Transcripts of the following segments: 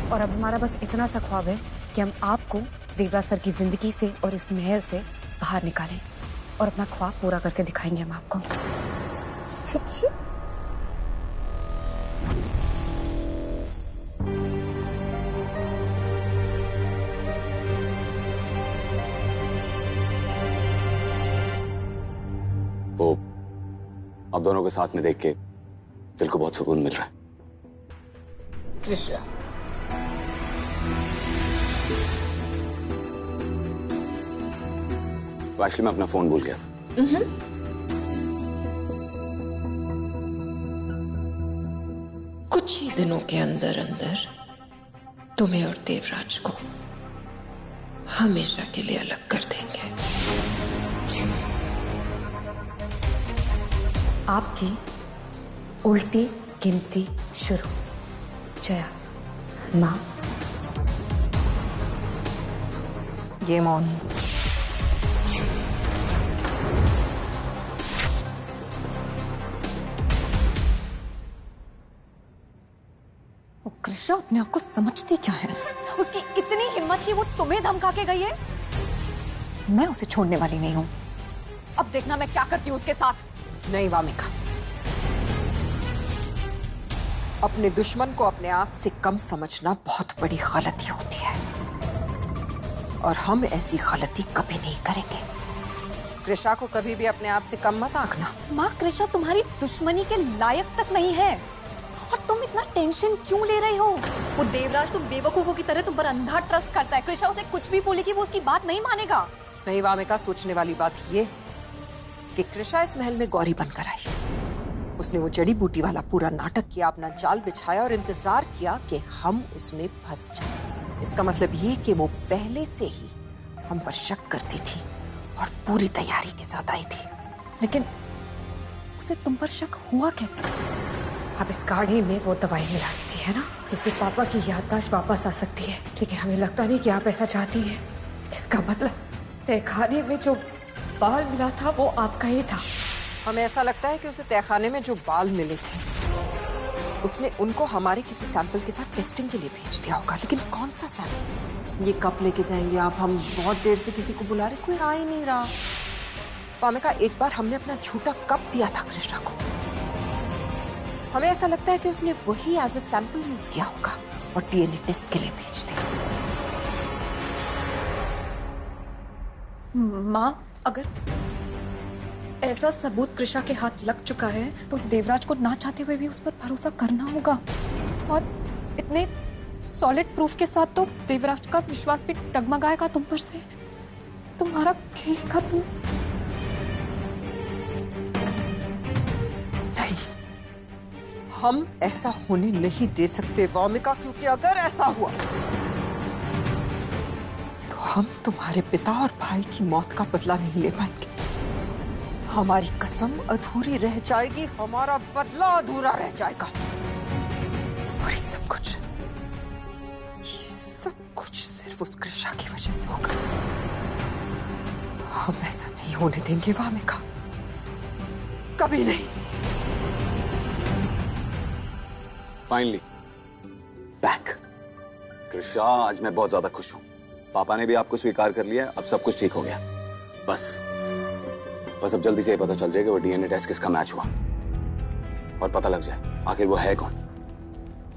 और अब हमारा बस इतना सा ख्वाब है कि हम आपको देवराज सर की जिंदगी से और इस महल से बाहर निकालें और अपना ख्वाब पूरा करके दिखाएंगे हम आपको। अच्छा, वो आप दोनों को साथ में देख के दिल को बहुत सुकून मिल रहा है। कृष्णा, एक्चुअली मैं अपना फोन भूल गया था। कुछ ही दिनों के अंदर अंदर तुम्हें और देवराज को हमेशा के लिए अलग कर देंगे। आपकी उल्टी गिनती शुरू। जया, माँ, गेम ऑन। वो कृष्णा अपने आप को समझती क्या है? उसकी इतनी हिम्मत कि वो तुम्हें धमका के गई है। मैं उसे छोड़ने वाली नहीं हूँ। अब देखना मैं क्या करती हूँ उसके साथ। नहीं वामिका, अपने दुश्मन को अपने आप से कम समझना बहुत बड़ी गलती होती है और हम ऐसी गलती कभी नहीं करेंगे। कृष्णा को कभी भी अपने आप से कम मत आंकना। माँ, कृष्णा तुम्हारी दुश्मनी के लायक तक नहीं है और तुम इतना टेंशन क्यों ले रही हो? वो देवराज तुम बेवकूफों की तरह तुम पर अंधा ट्रस्ट करता है। कृष्णा उसे कुछ भी बोलेगी वो उसकी बात नहीं मानेगा। नहीं वामिका, सोचने वाली बात ये कि कृष्णा इस महल में गौरी बनकर आई। उसने वो जड़ी बूटी वाला पूरा नाटक किया, अपना जाल बिछाया और इंतजार किया कि हम उसमें फंस जाएं। इसका मतलब ये कि वो पहले से ही हम पर शक करती थी और पूरी तैयारी के साथ आई थी। लेकिन उसे तुम पर शक हुआ कैसे? अब इस काढ़े में वो दवाई मिला दी थी, है ना, जिससे पापा की याददाश्त वापस आ सकती है। लेकिन हमें लगता नहीं कि आप ऐसा चाहती हैं। इसका मतलब तहखाने में जो बाल मिला था वो आपका ही था। हमें ऐसा लगता है कि उसे तहखाने में जो बाल मिले थे उसने उनको हमारे किसी सैंपल के साथ टेस्टिंग के लिए भेज दिया होगा। लेकिन कौन सा सैंपल? ये कप लेके जाएंगे आप? हम बहुत देर से किसी को बुला रहे, कोई आ ही नहीं रहा। वामिका, एक बार हमने अपना झूठा कप दिया था कृष्णा को। हमें ऐसा लगता है कि उसने वही एज ए सैंपल यूज किया होगा और डीएनए टेस्ट के लिए भेज दिया। माँ, अगर ऐसा सबूत कृष्णा के हाथ लग चुका है तो देवराज को ना चाहते हुए भी उस पर भरोसा करना होगा। और इतने सॉलिड प्रूफ के साथ तो देवराज का विश्वास भी डगमगाएगा तुम पर से। तुम्हारा खेल खत्म। नहीं, हम ऐसा होने नहीं दे सकते वामिका, क्योंकि अगर ऐसा हुआ तो हम तुम्हारे पिता और भाई की मौत का बदला नहीं ले पाएंगे। हमारी कसम अधूरी रह जाएगी, हमारा बदला अधूरा रह जाएगा। और ये सब कुछ सिर्फ उस कृष्णा की वजह से होगा। हम ऐसा नहीं होने देंगे वामिका, कभी नहीं। Finally back. कृष्णा, आज मैं बहुत ज्यादा खुश हूँ। पापा ने भी आपको स्वीकार कर लिया, अब सब कुछ ठीक हो गया। बस अब जल्दी से ये पता चल जाएगा वो डीएनए टेस्ट किसका मैच हुआ और पता लग जाए आखिर वो है कौन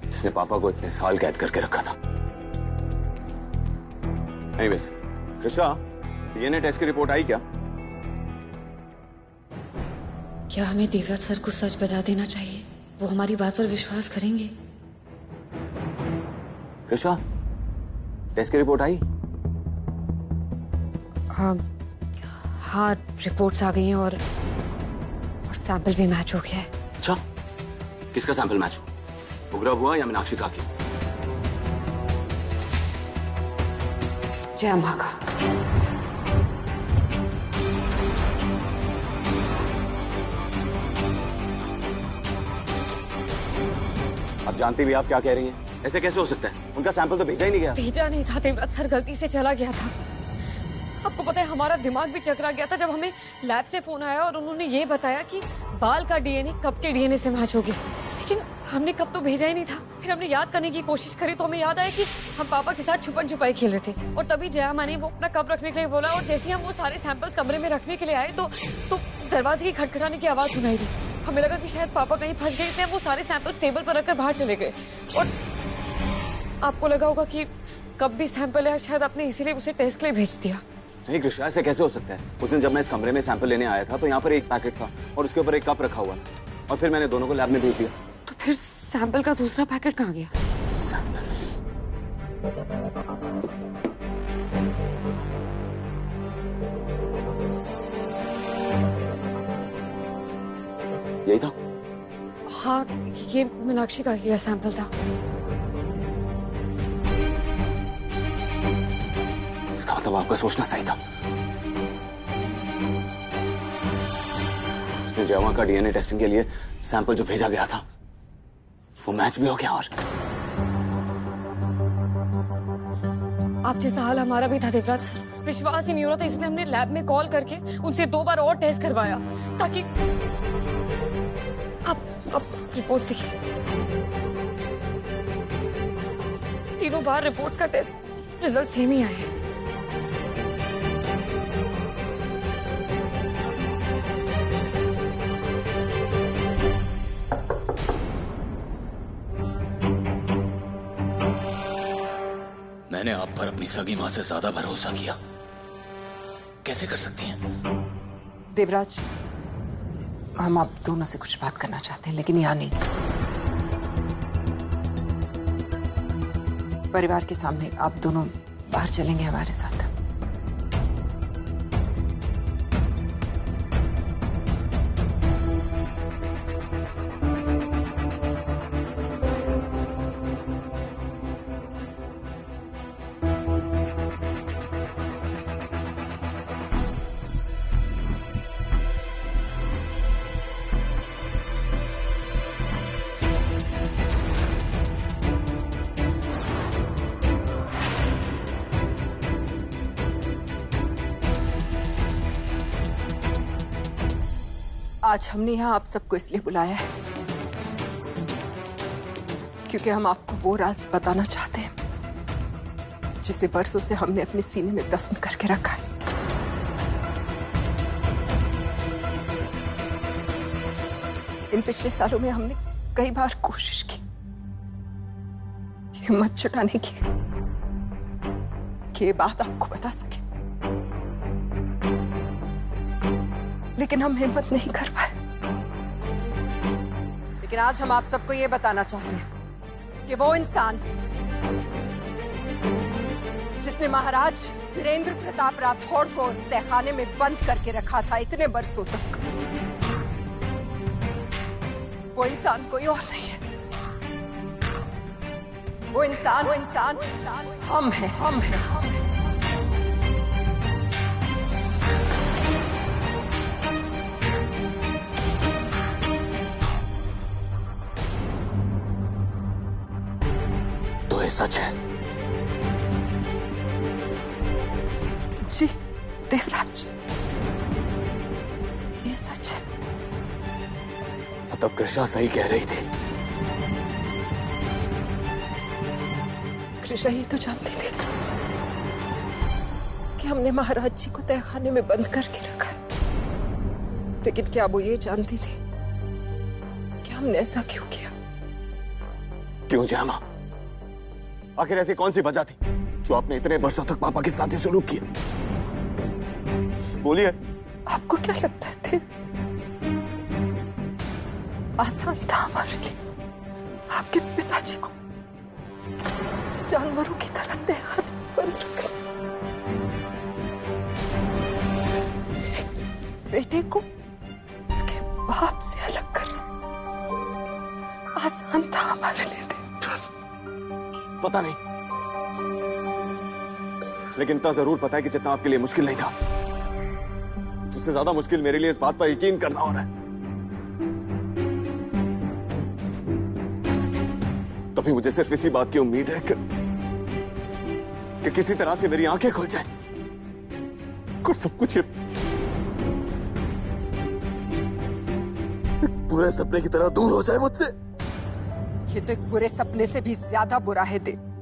जिसने पापा को इतने साल कैद करके रखा था। एनीवेज, कृष्णा, डीएनए टेस्ट की रिपोर्ट आई क्या? क्या हमें देवराज सर को सच बता देना चाहिए? वो हमारी बात पर विश्वास करेंगे। कृष्णा, टेस्ट की रिपोर्ट आई? हाँ, रिपोर्ट्स आ गई हैं और सैंपल भी मैच हो गया है। अच्छा, किसका सैंपल मैच हुआ? उग्रा हुआ या मीनाक्षी काकी? जय माँ का। अब जानती भी आप क्या कह रही हैं? ऐसे कैसे हो सकता है? उनका सैंपल तो भेजा ही नहीं गया। भेजा नहीं था देवराज सर, गलती से चला गया था। आपको पता है हमारा दिमाग भी चकरा गया था जब हमें लैब से फोन आया और उन्होंने ये बताया कि बाल का डीएनए कब के डीएनए से मैच हो गया। लेकिन हमने कब तो भेजा ही नहीं था। फिर हमने याद करने की कोशिश करी तो हमें याद आया कि हम पापा के साथ छुपन छुपाई खेल रहे थे और तभी जया माँ ने वो अपना कप रखने के लिए बोला और जैसे ही हम वो सारे सैंपल्स कमरे में रखने के लिए आए तो दरवाजे की खटखटाने की आवाज सुनाई दी। हमें लगा कि शायद पापा कहीं फंस गए थे, वो सारे सैंपल्स टेबल पर रखकर बाहर चले गए और आपको लगा होगा कि कब भी सैंपल है, शायद आपने इसीलिए उसे टेस्ट के लिए भेज दिया। नहीं कृष्णा, ऐसे कैसे हो सकता है? उस दिन जब मैं इस कमरे में सैंपल लेने आया था तो यहाँ पर एक पैकेट था और उसके ऊपर एक कप रखा हुआ था और फिर मैंने दोनों को लैब में भेज दिया। तो फिर सैंपल का दूसरा पैकेट कहाँ गया? यही था। हाँ, ये मीनाक्षी का किया सैंपल था। इसका मतलब आपका सोचना सही था। उसने जया का डीएनए टेस्टिंग के लिए सैंपल जो भेजा गया था वो मैच भी हो गया। और आप जैसा हाल हमारा भी था देवराज सर। विश्वास ही नहीं हो रहा था, इसलिए हमने लैब में कॉल करके उनसे 2 बार और टेस्ट करवाया ताकि आप रिपोर्ट देखिए। 3 बार रिपोर्ट्स का टेस्ट रिजल्ट सेम ही आया है। मैंने आप पर अपनी सगी मां से ज्यादा भरोसा किया। कैसे कर सकती हैं? देवराज, हम आप दोनों से कुछ बात करना चाहते हैं, लेकिन यहाँ नहीं। परिवार के सामने आप दोनों बाहर चलेंगे हमारे साथ। आज हमने यहाँ आप सबको इसलिए बुलाया है क्योंकि हम आपको वो राज बताना चाहते हैं जिसे बरसों से हमने अपने सीने में दफन करके रखा है। इन पिछले सालों में हमने कई बार कोशिश की, हिम्मत जुटाने की कि ये बात आपको बता सके, लेकिन हम हिम्मत नहीं कर पाए। लेकिन आज हम आप सबको ये बताना चाहते हैं कि वो इंसान जिसने महाराज वीरेंद्र प्रताप राठौड़ को उस तहखाने में बंद करके रखा था इतने बरसों तक, वो इंसान कोई और नहीं है। वो इंसान हम हैं। तो ये सच है? जी देवराज, ये सच है। तब कृषा सही कह रही थी। कृषा ये तो जानती थी कि हमने महाराज जी को तहखाने में बंद करके रखा है, लेकिन क्या वो ये जानती थी कि हमने ऐसा क्यों किया? क्यों जया? आखिर ऐसी कौन सी वजह थी जो आपने इतने बरसों तक पापा के साथ ही सलूक किया? बोलिए। आपको क्या लगता है आसान था हमारे लिए आपके पिताजी को जानवरों की तरह तहखाने में बंद रखना, बेटे को उसके बाप से अलग करना आसान था हमारे लिए? पता नहीं, लेकिन इतना जरूर पता है कि जितना आपके लिए मुश्किल नहीं था, उससे ज्यादा मुश्किल मेरे लिए इस बात पर यकीन करना हो रहा है। तभी मुझे सिर्फ इसी बात की उम्मीद है कि किसी तरह से मेरी आंखें खुल जाएं, कुछ सब कुछ पूरे सपने की तरह दूर हो जाए मुझसे। ये तो एक बुरे सपने से भी ज्यादा बुरा है देव।